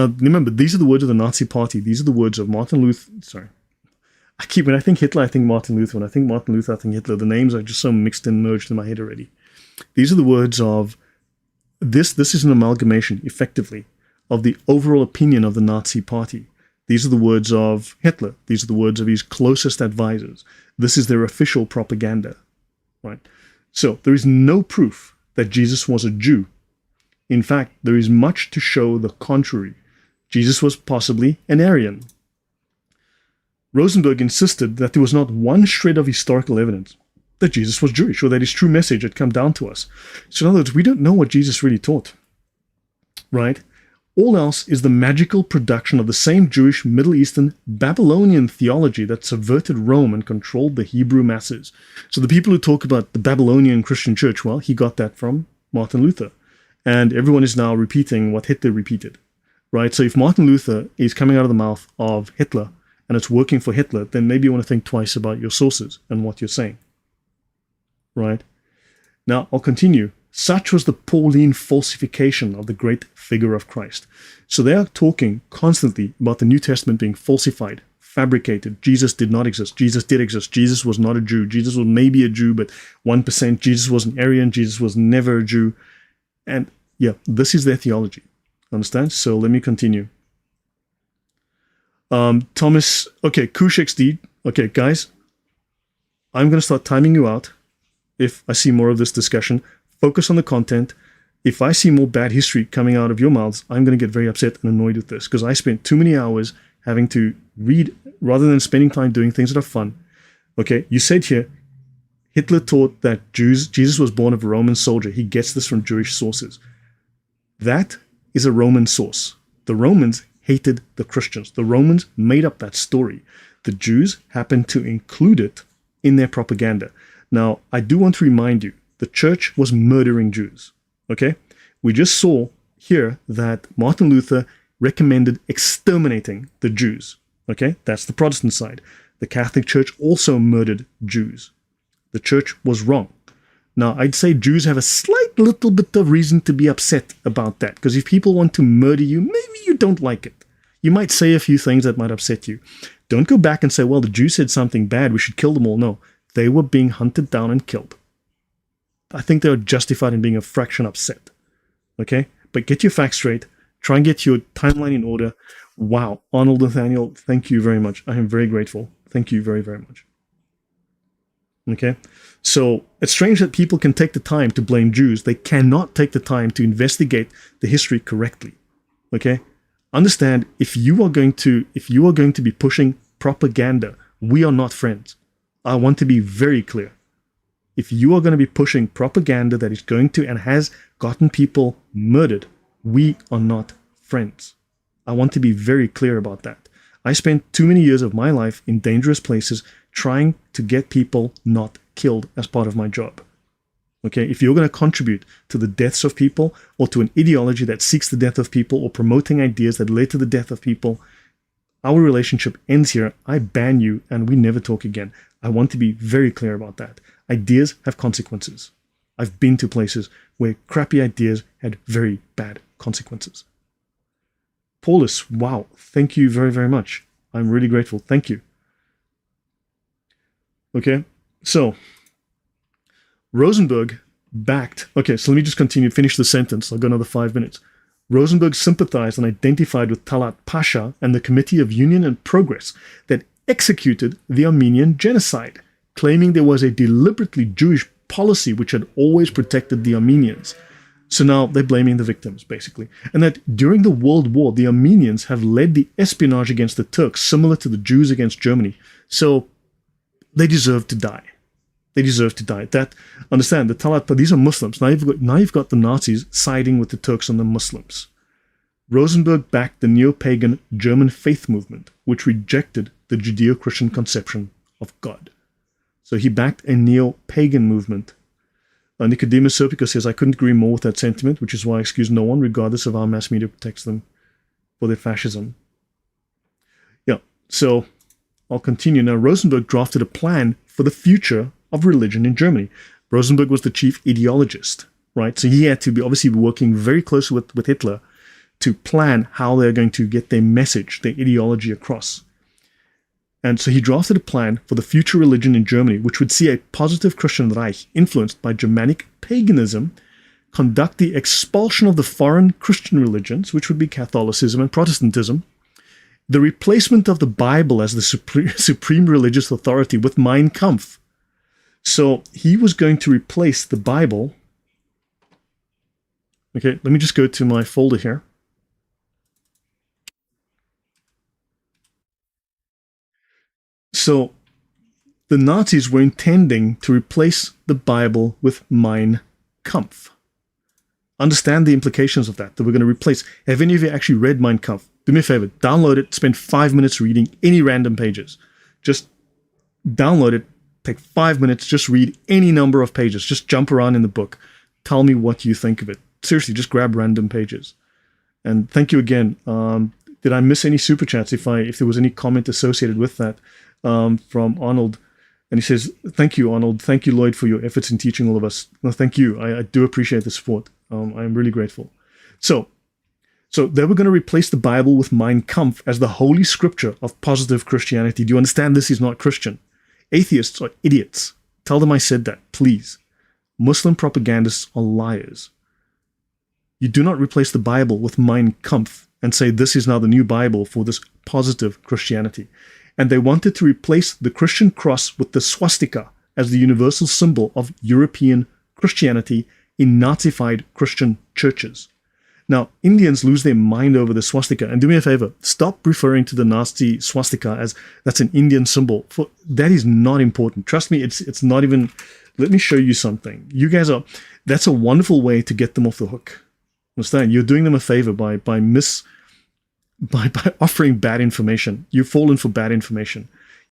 Now, remember, these are the words of the Nazi Party. These are the words of Martin Luther. Sorry. When I think Hitler, I think Martin Luther. When I think Martin Luther, I think Hitler. The names are just so mixed and merged in my head already. These are the words of this. This is an amalgamation, effectively, of the overall opinion of the Nazi Party. These are the words of Hitler. These are the words of his closest advisors. This is their official propaganda, right? So there is no proof that Jesus was a Jew. In fact, there is much to show the contrary. Jesus was possibly an Aryan. Rosenberg insisted that there was not one shred of historical evidence that Jesus was Jewish or that his true message had come down to us. So in other words, we don't know what Jesus really taught, right? All else is the magical production of the same Jewish, Middle Eastern, Babylonian theology that subverted Rome and controlled the Hebrew masses. So the people who talk about the Babylonian Christian church, well, he got that from Martin Luther. And everyone is now repeating what Hitler repeated, right? So if Martin Luther is coming out of the mouth of Hitler and it's working for Hitler, then maybe you want to think twice about your sources and what you're saying, right? Now, I'll continue. Such was the Pauline falsification of the great figure of Christ. So they are talking constantly about the New Testament being falsified, fabricated. Jesus did not exist. Jesus did exist. Jesus was not a Jew. Jesus was maybe a Jew, but 1%. Jesus was an Aryan. Jesus was never a Jew. And yeah, this is their theology. Understand? So let me continue. Thomas, okay, Kush XD. Okay, guys, I'm going to start timing you out if I see more of this discussion. Focus on the content. If I see more bad history coming out of your mouths, I'm going to get very upset and annoyed with this because I spent too many hours having to read rather than spending time doing things that are fun. Okay, you said here, Hitler taught that Jesus was born of a Roman soldier. He gets this from Jewish sources. That is a Roman source. The Romans hated the Christians. The Romans made up that story. The Jews happened to include it in their propaganda. Now, I do want to remind you, the church was murdering Jews. Okay? We just saw here that Martin Luther recommended exterminating the Jews. Okay? That's the Protestant side. The Catholic Church also murdered Jews. The church was wrong. Now, I'd say Jews have a slight little bit of reason to be upset about that, because if people want to murder you, maybe you don't like it. You might say a few things that might upset you. Don't go back and say, well, the Jews said something bad, we should kill them all. No, they were being hunted down and killed. I think they were justified in being a fraction upset. Okay? But get your facts straight. Try and get your timeline in order. Wow. Arnold Nathaniel, thank you very much. I am very grateful. Thank you very, very much. Okay? So it's strange that people can take the time to blame Jews. They cannot take the time to investigate the history correctly. Okay? Understand, if you are going to be pushing propaganda, we are not friends. I want to be very clear. If you are going to be pushing propaganda that is going to and has gotten people murdered, we are not friends. I want to be very clear about that. I spent too many years of my life in dangerous places trying to get people not killed as part of my job. Okay, if you're going to contribute to the deaths of people or to an ideology that seeks the death of people or promoting ideas that led to the death of people, our relationship ends here. I ban you and we never talk again. I want to be very clear about that. Ideas have consequences. I've been to places where crappy ideas had very bad consequences. Paulus, wow, thank you very, very much. I'm really grateful. Thank you. Okay, so Rosenberg backed. Okay, so let me just continue, finish the sentence. I'll go another 5 minutes. Rosenberg sympathized and identified with Talat Pasha and the Committee of Union and Progress that executed the Armenian genocide, claiming there was a deliberately Jewish policy which had always protected the Armenians. So now they're blaming the victims, basically. And that during the World War, the Armenians have led the espionage against the Turks, similar to the Jews against Germany. So they deserve to die. They deserve to die. That, understand, the Talat, these are Muslims. Now you've got the Nazis siding with the Turks and the Muslims. Rosenberg backed the neo-pagan German faith movement, which rejected the Judeo-Christian conception of God. So he backed a neo-pagan movement. Nicodemus Serpico says, I couldn't agree more with that sentiment, which is why I excuse no one, regardless of how mass media protects them for their fascism. Yeah, so I'll continue. Now, Rosenberg drafted a plan for the future of religion in Germany. Rosenberg was the chief ideologist, right? So he had to be obviously working very closely with Hitler to plan how they're going to get their message, their ideology across. And so he drafted a plan for the future religion in Germany, which would see a positive Christian Reich influenced by Germanic paganism conduct the expulsion of the foreign Christian religions, which would be Catholicism and Protestantism, the replacement of the Bible as the supreme religious authority with Mein Kampf. So he was going to replace the Bible. Okay, let me just go to my folder here. So the Nazis were intending to replace the Bible with Mein Kampf. Understand the implications of that we're going to replace. Have any of you actually read Mein Kampf? Do me a favor, download it, spend 5 minutes reading any random pages. Just download it, take 5 minutes, just read any number of pages. Just jump around in the book. Tell me what you think of it. Seriously, just grab random pages. And thank you again. Did I miss any super chats if there was any comment associated with that from Arnold? And he says, thank you, Arnold. Thank you, Lloyd, for your efforts in teaching all of us. No, thank you. I do appreciate the support. I'm really grateful. So they were going to replace the Bible with Mein Kampf as the holy scripture of positive Christianity. Do you understand this is not Christian? Atheists are idiots. Tell them I said that, please. Muslim propagandists are liars. You do not replace the Bible with Mein Kampf and say this is now the new Bible for this positive Christianity. And they wanted to replace the Christian cross with the swastika as the universal symbol of European Christianity in Nazified Christian churches. Now, Indians lose their mind over the swastika. And do me a favor, stop referring to the Nazi swastika as that's an Indian symbol. That is not important. Trust me, it's not even... Let me show you something. You guys are... That's a wonderful way to get them off the hook. Understand? You're doing them a favor by offering bad information. You've fallen for bad information.